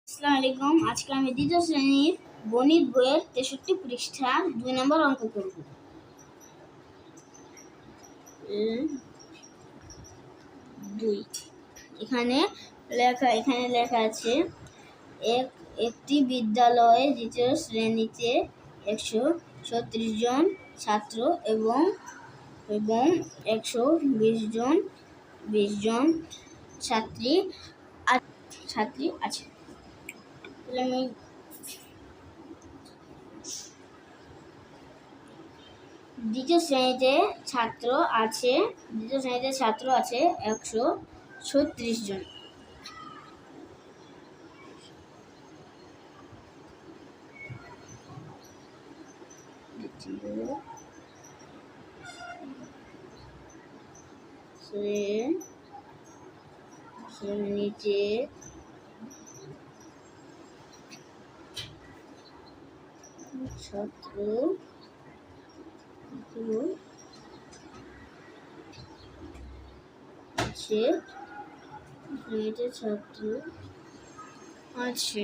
আসসালামু আলাইকুম। আজকে আমি দ্বিতীয় শ্রেণীর গণিত বইয়ের 63 পৃষ্ঠার 2 নম্বর অঙ্ক করব। এখানে লেখা আছে একটি বিদ্যালয়ে দ্বিতীয় শ্রেণীতে 136 জন ছাত্র এবং 120 জন ছাত্রী আছে। দ্বিতীয় শ্রেণীতে ছাত্র আছে 136 জন। দ্বিতীয় শ্রেণীতে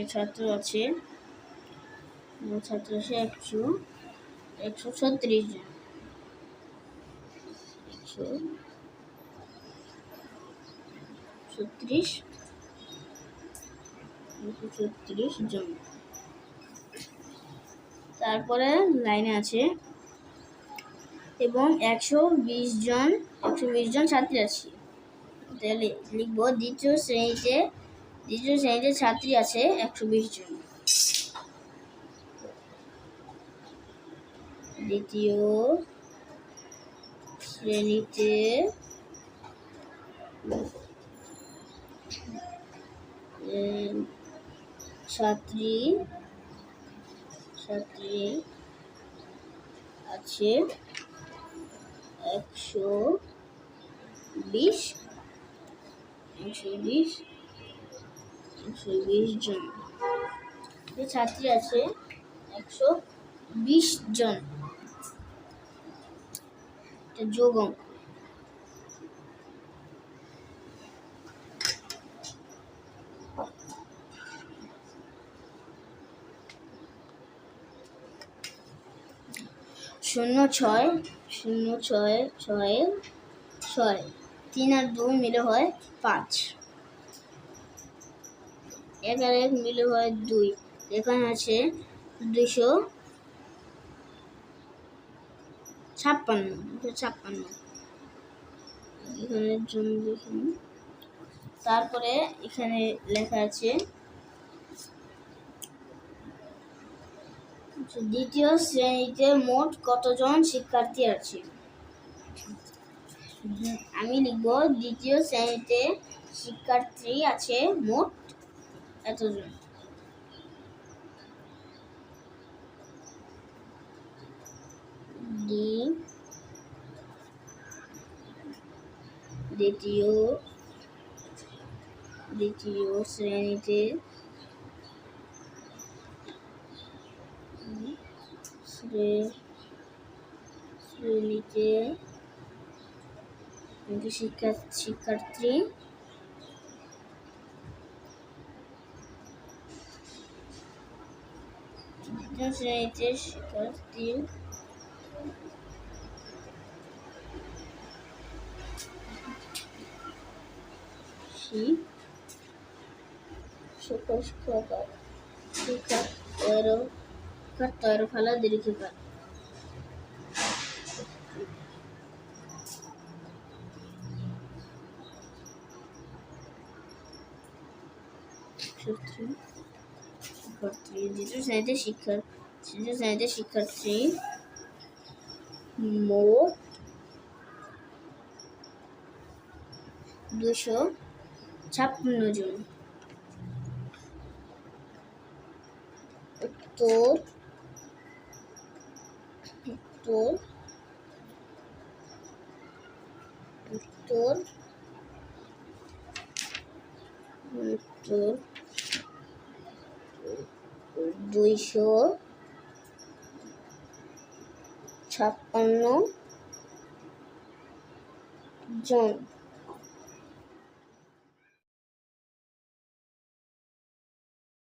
ছাত্র আছে 136 জন। 136 জন। তারপরে লাইনে আছে এবং 120 জন ছাত্রী আছে। তাহলে লিখব দ্বিতীয় শ্রেণীতে ছাত্রী আছে 120 জন। দ্বিতীয় শ্রেণীতে ছাত্রী আছে 120 জন। ছাত্রী আছে 120 জন। যোগ অঙ্ক। শূন্য 6 3 আর 2 মিলে হয় 5, 1 আর 1 মিলে হয় 2। এখানে আছে 256। এখানে জন্য দেখুন। তারপরে এখানে লেখা আছে দ্বিতীয় শ্রেণীতে মোট কতজন শিক্ষার্থী আছে। আমি লিখব দ্বিতীয় শ্রেণীতে শিক্ষার্থী আছে মোট এতজন। দ্বিতীয় শ্রেণীতে শিক্ষার্থী ফলা দীর্ঘিকার। দ্বিতীয় শ্রেণীতে শিক্ষার্থী মোট 256 জন। উত্তর 256 জন।